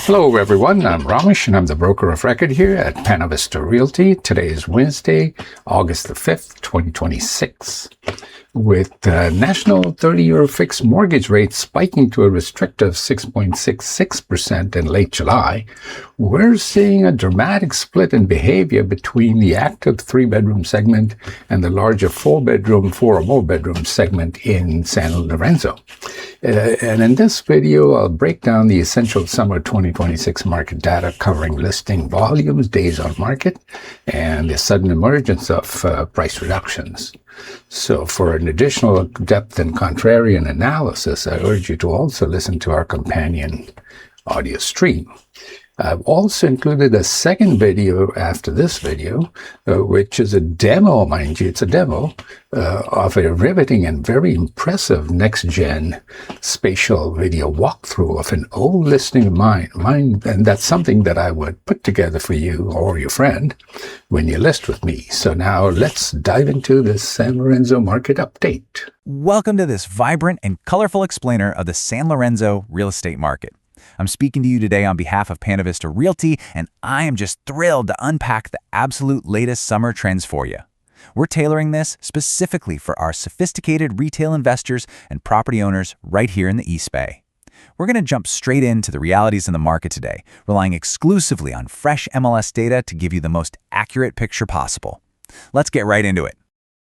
Hello everyone, I'm Ramish and I'm the broker of record here at Panavista Realty. Today is Wednesday, August the 5th, 2026. With national 30-year fixed mortgage rates spiking to a restrictive 6.66% in late July, we're seeing a dramatic split in behavior between the active 3-bedroom segment and the larger 4-bedroom, 4 or more bedroom segment in San Lorenzo. And in this video, I'll break down the essential summer 2026 market data covering listing volumes, days on market, and the sudden emergence of price reductions. So for an additional depth and contrarian analysis, I urge you to also listen to our companion audio stream. I've also included a second video after this video, which is a demo, mind you, it's a demo of a riveting and very impressive next-gen spatial video walkthrough of an old listing of mine, and that's something that I would put together for you or your friend when you list with me. So now let's dive into this San Lorenzo market update. Welcome to this vibrant and colorful explainer of the San Lorenzo real estate market. I'm speaking to you today on behalf of Panavista Realty, and I am just thrilled to unpack the absolute latest summer trends for you. We're tailoring this specifically for our sophisticated retail investors and property owners right here in the East Bay. We're going to jump straight into the realities in the market today, relying exclusively on fresh MLS data to give you the most accurate picture possible. Let's get right into it.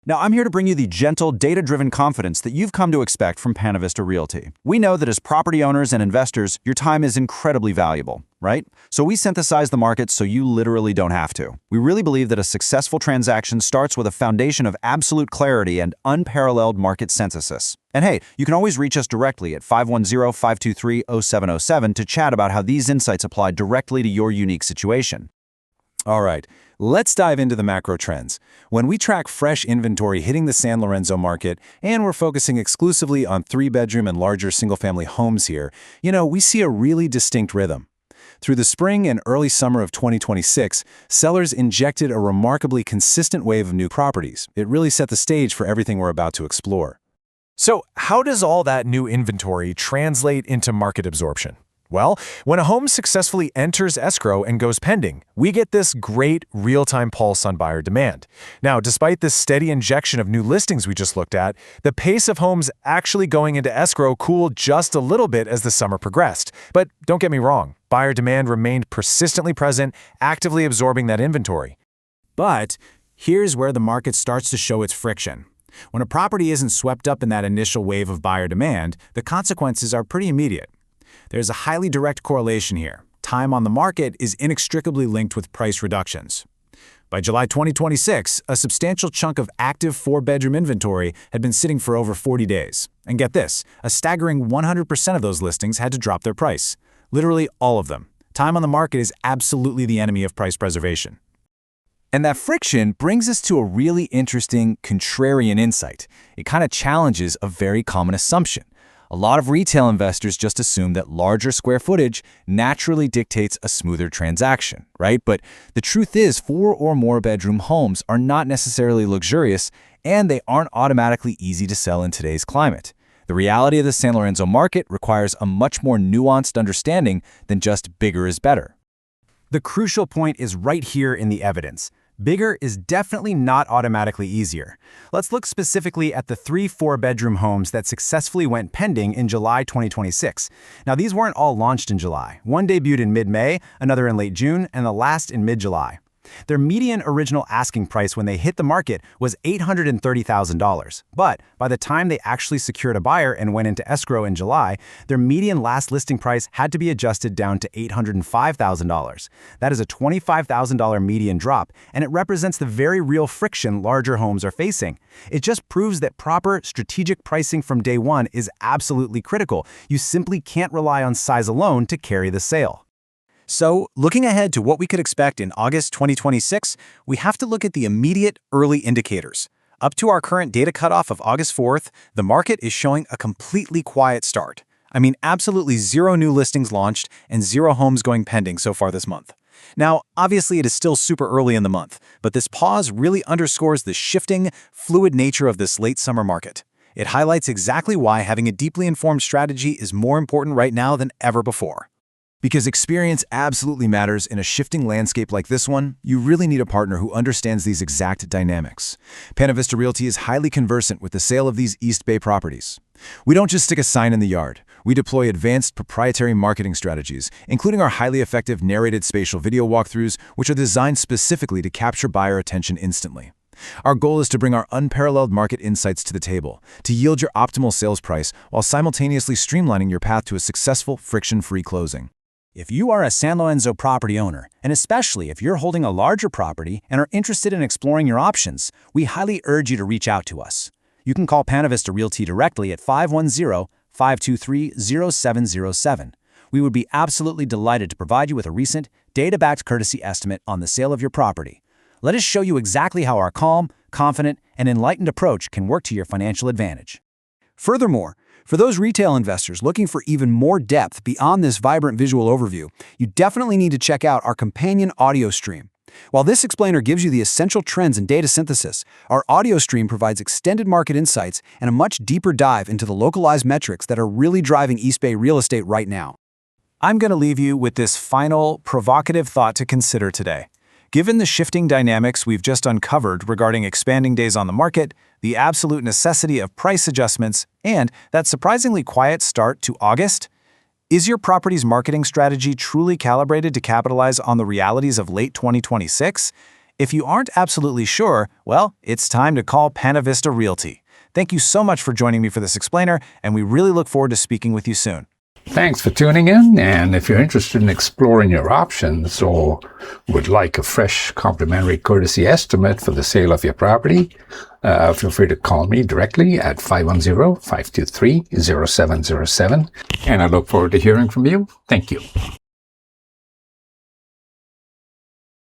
Now, I'm here to bring you the gentle, data-driven confidence that you've come to expect from Panavista Realty. We know that as property owners and investors, your time is incredibly valuable, right? So we synthesize the market so you literally don't have to. We really believe that a successful transaction starts with a foundation of absolute clarity and unparalleled market synthesis. And hey, you can always reach us directly at 510-523-0707 to chat about how these insights apply directly to your unique situation. All right, let's dive into the macro trends. When we track fresh inventory hitting the San Lorenzo market, and we're focusing exclusively on 3-bedroom and larger single-family homes here, we see a really distinct rhythm. Through the spring and early summer of 2026, sellers injected a remarkably consistent wave of new properties. It really set the stage for everything we're about to explore. So how does all that new inventory translate into market absorption? Well, when a home successfully enters escrow and goes pending, we get this great real-time pulse on buyer demand. Now, despite this steady injection of new listings we just looked at, the pace of homes actually going into escrow cooled just a little bit as the summer progressed. But don't get me wrong, buyer demand remained persistently present, actively absorbing that inventory. But here's where the market starts to show its friction. When a property isn't swept up in that initial wave of buyer demand, the consequences are pretty immediate. There's a highly direct correlation here. Time on the market is inextricably linked with price reductions. By July 2026, a substantial chunk of active 4-bedroom inventory had been sitting for over 40 days. And get this, a staggering 100% of those listings had to drop their price. Literally all of them. Time on the market is absolutely the enemy of price preservation. And that friction brings us to a really interesting contrarian insight. It kind of challenges a very common assumption. A lot of retail investors just assume that larger square footage naturally dictates a smoother transaction, right? But the truth is 4 or more bedroom homes are not necessarily luxurious, and they aren't automatically easy to sell in today's climate. The reality of the San Lorenzo market requires a much more nuanced understanding than just bigger is better. The crucial point is right here in the evidence. Bigger is definitely not automatically easier. Let's look specifically at the 3-4-bedroom homes that successfully went pending in July 2026. Now, these weren't all launched in July. One debuted in mid-May, another in late June, and the last in mid-July. Their median original asking price when they hit the market was $830,000. But by the time they actually secured a buyer and went into escrow in July, their median last listing price had to be adjusted down to $805,000. That is a $25,000 median drop, and it represents the very real friction larger homes are facing. It just proves that proper strategic pricing from day one is absolutely critical. You simply can't rely on size alone to carry the sale. So, looking ahead to what we could expect in August 2026, we have to look at the immediate early indicators. Up to our current data cutoff of August 4th, the market is showing a completely quiet start. I mean, absolutely 0 new listings launched and 0 homes going pending so far this month. Now, obviously it is still super early in the month, but this pause really underscores the shifting, fluid nature of this late summer market. It highlights exactly why having a deeply informed strategy is more important right now than ever before. Because experience absolutely matters in a shifting landscape like this one, you really need a partner who understands these exact dynamics. Panavista Realty is highly conversant with the sale of these East Bay properties. We don't just stick a sign in the yard. We deploy advanced proprietary marketing strategies, including our highly effective narrated spatial video walkthroughs, which are designed specifically to capture buyer attention instantly. Our goal is to bring our unparalleled market insights to the table, to yield your optimal sales price while simultaneously streamlining your path to a successful, friction-free closing. If you are a San Lorenzo property owner, and especially if you're holding a larger property and are interested in exploring your options, we highly urge you to reach out to us. You can call Panavista Realty directly at 510-523-0707. We would be absolutely delighted to provide you with a recent, data-backed courtesy estimate on the sale of your property. Let us show you exactly how our calm, confident, and enlightened approach can work to your financial advantage. Furthermore, for those retail investors looking for even more depth beyond this vibrant visual overview, you definitely need to check out our companion audio stream. While this explainer gives you the essential trends in data synthesis, our audio stream provides extended market insights and a much deeper dive into the localized metrics that are really driving East Bay real estate right now. I'm going to leave you with this final, provocative thought to consider today. Given the shifting dynamics we've just uncovered regarding expanding days on the market, the absolute necessity of price adjustments, and that surprisingly quiet start to August, is your property's marketing strategy truly calibrated to capitalize on the realities of late 2026? If you aren't absolutely sure, well, it's time to call Panavista Realty. Thank you so much for joining me for this explainer, and we really look forward to speaking with you soon. Thanks for tuning in, and if you're interested in exploring your options or would like a fresh complimentary courtesy estimate for the sale of your property, feel free to call me directly at 510-523-0707, and I look forward to hearing from you. Thank you.